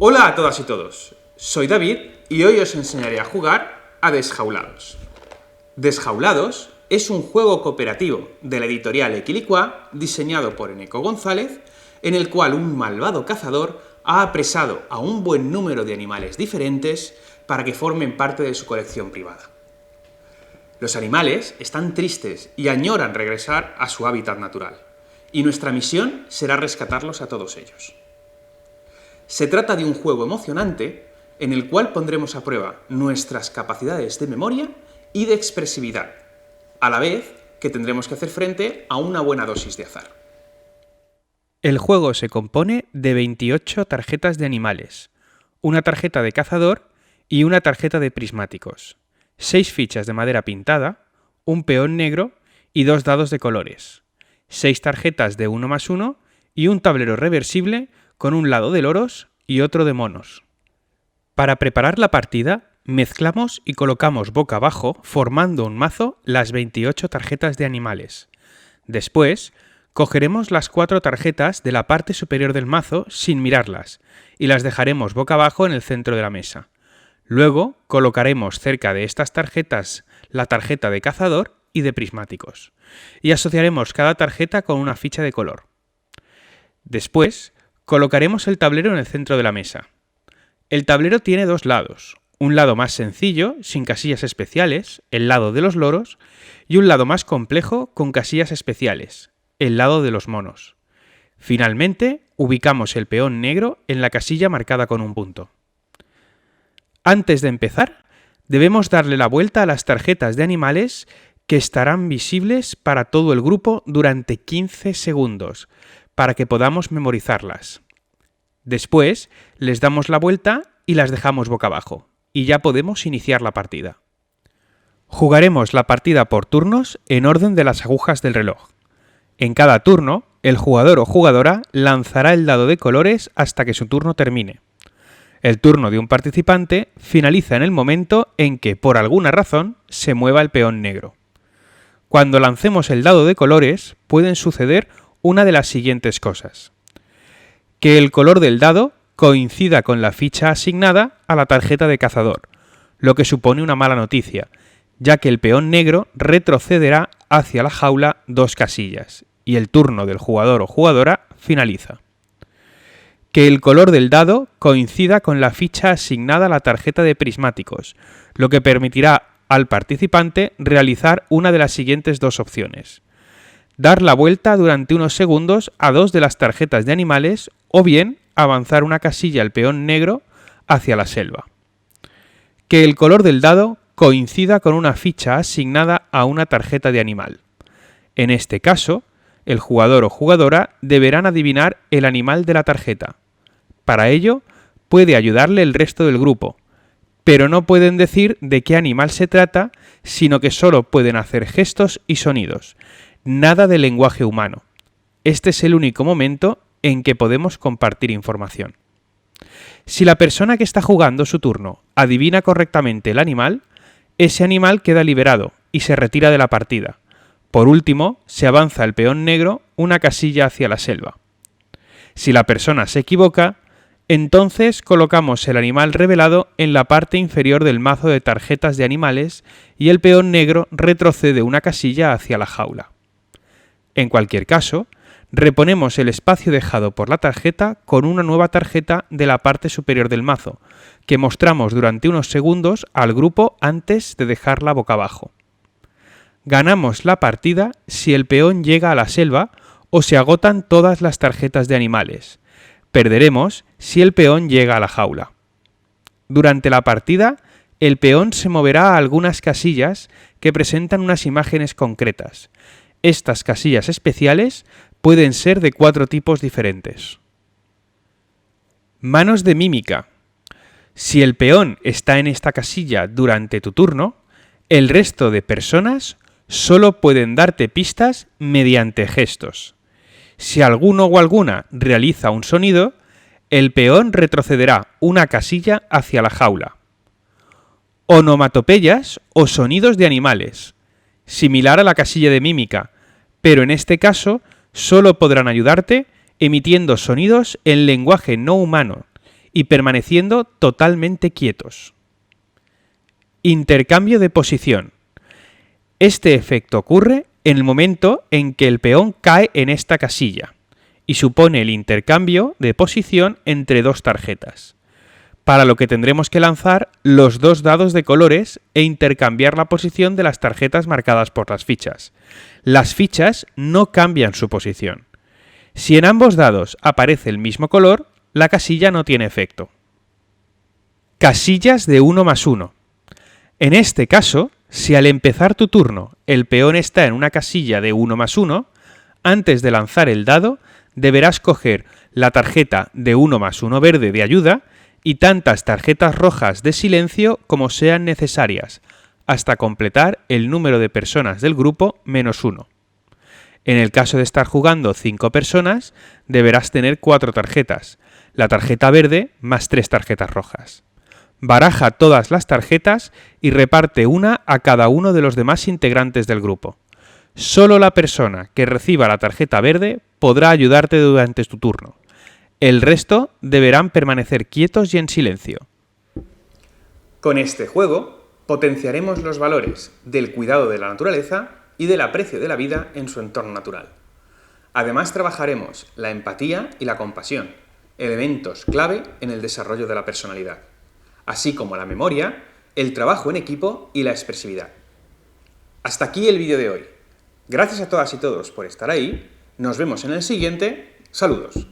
Hola a todas y todos, soy David y hoy os enseñaré a jugar a Desjaulados. Desjaulados es un juego cooperativo de la editorial Equilicua diseñado por Eneco González, en el cual un malvado cazador ha apresado a un buen número de animales diferentes para que formen parte de su colección privada. Los animales están tristes y añoran regresar a su hábitat natural, y nuestra misión será rescatarlos a todos ellos. Se trata de un juego emocionante en el cual pondremos a prueba nuestras capacidades de memoria y de expresividad, a la vez que tendremos que hacer frente a una buena dosis de azar. El juego se compone de 28 tarjetas de animales, una tarjeta de cazador y una tarjeta de prismáticos, 6 fichas de madera pintada, un peón negro y 2 dados de colores, 6 tarjetas de 1+1 y un tablero reversible con un lado de loros y otro de monos. Para preparar la partida, mezclamos y colocamos boca abajo, formando un mazo, las 28 tarjetas de animales. Después, cogeremos las 4 tarjetas de la parte superior del mazo sin mirarlas y las dejaremos boca abajo en el centro de la mesa. Luego, colocaremos cerca de estas tarjetas la tarjeta de cazador y de prismáticos, y asociaremos cada tarjeta con una ficha de color. Después, colocaremos el tablero en el centro de la mesa. El tablero tiene 2 lados, un lado más sencillo, sin casillas especiales, el lado de los loros, y un lado más complejo con casillas especiales, el lado de los monos. Finalmente, ubicamos el peón negro en la casilla marcada con un punto. Antes de empezar, debemos darle la vuelta a las tarjetas de animales que estarán visibles para todo el grupo durante 15 segundos, para que podamos memorizarlas. Después, les damos la vuelta y las dejamos boca abajo, y ya podemos iniciar la partida. Jugaremos la partida por turnos en orden de las agujas del reloj. En cada turno, el jugador o jugadora lanzará el dado de colores hasta que su turno termine. El turno de un participante finaliza en el momento en que, por alguna razón, se mueva el peón negro. Cuando lancemos el dado de colores, pueden suceder una de las siguientes cosas: que el color del dado coincida con la ficha asignada a la tarjeta de cazador, lo que supone una mala noticia, ya que el peón negro retrocederá hacia la jaula 2 casillas, y el turno del jugador o jugadora finaliza. Que el color del dado coincida con la ficha asignada a la tarjeta de prismáticos, lo que permitirá al participante realizar una de las siguientes 2 opciones: dar la vuelta durante unos segundos a 2 de las tarjetas de animales o bien avanzar una casilla al peón negro hacia la selva. Que el color del dado coincida con una ficha asignada a una tarjeta de animal. En este caso, el jugador o jugadora deberán adivinar el animal de la tarjeta. Para ello, puede ayudarle el resto del grupo, pero no pueden decir de qué animal se trata, sino que solo pueden hacer gestos y sonidos. Nada de lenguaje humano. Este es el único momento en que podemos compartir información. Si la persona que está jugando su turno adivina correctamente el animal, ese animal queda liberado y se retira de la partida. Por último, se avanza el peón negro una casilla hacia la selva. Si la persona se equivoca, entonces colocamos el animal revelado en la parte inferior del mazo de tarjetas de animales y el peón negro retrocede una casilla hacia la jaula. En cualquier caso, reponemos el espacio dejado por la tarjeta con una nueva tarjeta de la parte superior del mazo, que mostramos durante unos segundos al grupo antes de dejarla boca abajo. Ganamos la partida si el peón llega a la selva o se agotan todas las tarjetas de animales. Perderemos si el peón llega a la jaula. Durante la partida, el peón se moverá a algunas casillas que presentan unas imágenes concretas. Estas casillas especiales pueden ser de 4 tipos diferentes. Manos de mímica. Si el peón está en esta casilla durante tu turno, el resto de personas solo pueden darte pistas mediante gestos. Si alguno o alguna realiza un sonido, el peón retrocederá una casilla hacia la jaula. Onomatopeyas o sonidos de animales, similar a la casilla de mímica, pero en este caso solo podrán ayudarte emitiendo sonidos en lenguaje no humano y permaneciendo totalmente quietos. Intercambio de posición. Este efecto ocurre en el momento en que el peón cae en esta casilla y supone el intercambio de posición entre dos tarjetas, para lo que tendremos que lanzar los dos dados de colores e intercambiar la posición de las tarjetas marcadas por las fichas. Las fichas no cambian su posición. Si en ambos dados aparece el mismo color, la casilla no tiene efecto. Casillas de 1+1. En este caso, si al empezar tu turno el peón está en una casilla de 1+1, antes de lanzar el dado, deberás coger la tarjeta de 1+1 verde de ayuda y tantas tarjetas rojas de silencio como sean necesarias, hasta completar el número de personas del grupo -1. En el caso de estar jugando 5 personas, deberás tener 4 tarjetas, la tarjeta verde más 3 tarjetas rojas. Baraja todas las tarjetas y reparte una a cada uno de los demás integrantes del grupo. Solo la persona que reciba la tarjeta verde podrá ayudarte durante tu turno. El resto deberán permanecer quietos y en silencio. Con este juego potenciaremos los valores del cuidado de la naturaleza y del aprecio de la vida en su entorno natural. Además, trabajaremos la empatía y la compasión, elementos clave en el desarrollo de la personalidad, así como la memoria, el trabajo en equipo y la expresividad. Hasta aquí el vídeo de hoy. Gracias a todas y todos por estar ahí. Nos vemos en el siguiente. Saludos.